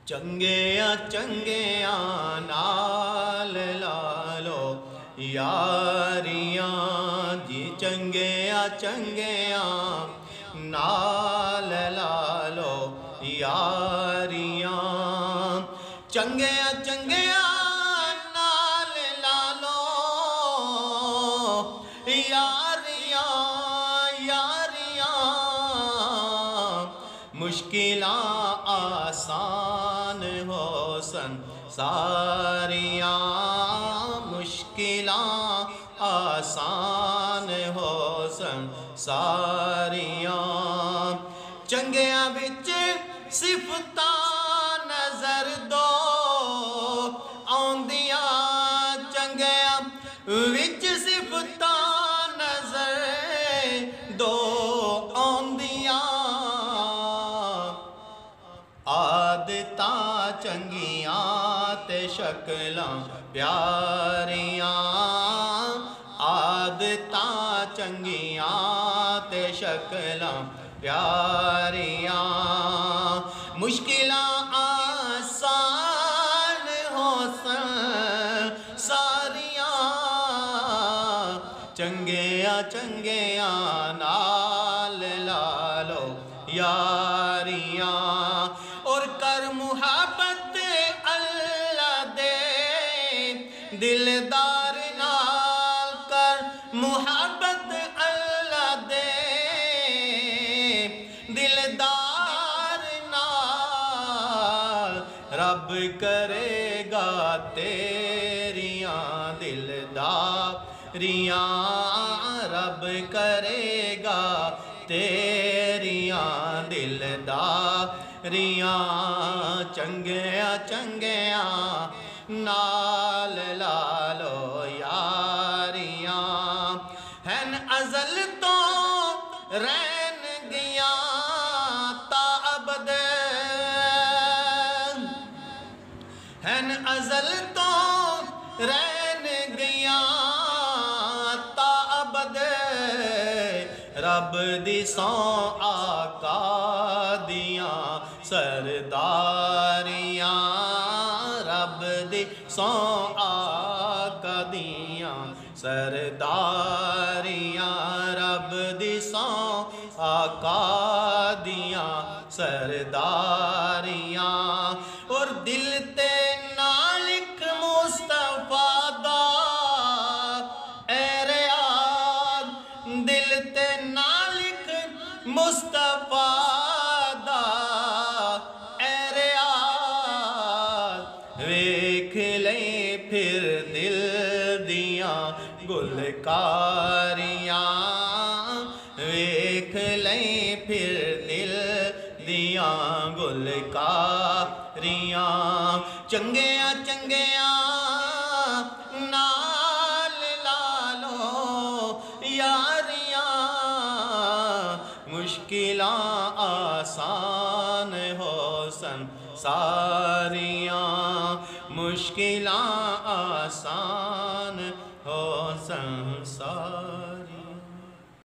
چنگیاں چنگیاں نال لالو یاریاں جی چنگیاں چنگیاں نال لالو یاریاں چنگیاں چنگیاں نال لالو یاریاں یاریاں مشکلاں آسان ہو سن ساریاں مشکلاں آسان ہو سن ساریاں چنگیاں بچ صفتاں نظر دو آندیاں چنگیاں وچ صفتاں نظر دو آندیاں عادتاں چنگیاں تے شکلاں پیاریاں عادتاں چنگیاں تے شکلاں پیاریاں مشکلاں آسان ہو سن ساریاں چنگیاں چنگیاں نال لالو یاریاں اور کر محبت اللہ دے دلدار نال کر محبت اللہ دے دلدار نال رب کرے گا تیریاں دلداریاں رب کرے گا تیریاں دلداریاں چنگیاں چنگیاں نال لالو یاریاں ہن ازل تو رہن گیاں تا ابد ہن ازل تو رہن گیاں تا ابد رب دی سوں آقا دیاں سرداریاں رب دی سوں آقا دیاں سرداریاں رب دی سوں آقا دیاں سرداریاں اور دل تے نالک مصطفیٰ دا اے ریاض دل تے نالک مصطفیٰ دا اے ریاض ویکھ لیں پھر دل دیاں گلکاریاں ویکھ لیں پھر دل دیاں گلکاریاں چنگیاں چنگیاں نال لالو یاریاں مشکلاں آسان ہو سن ساریاں مشکلاں آسان ہو سن ساریاں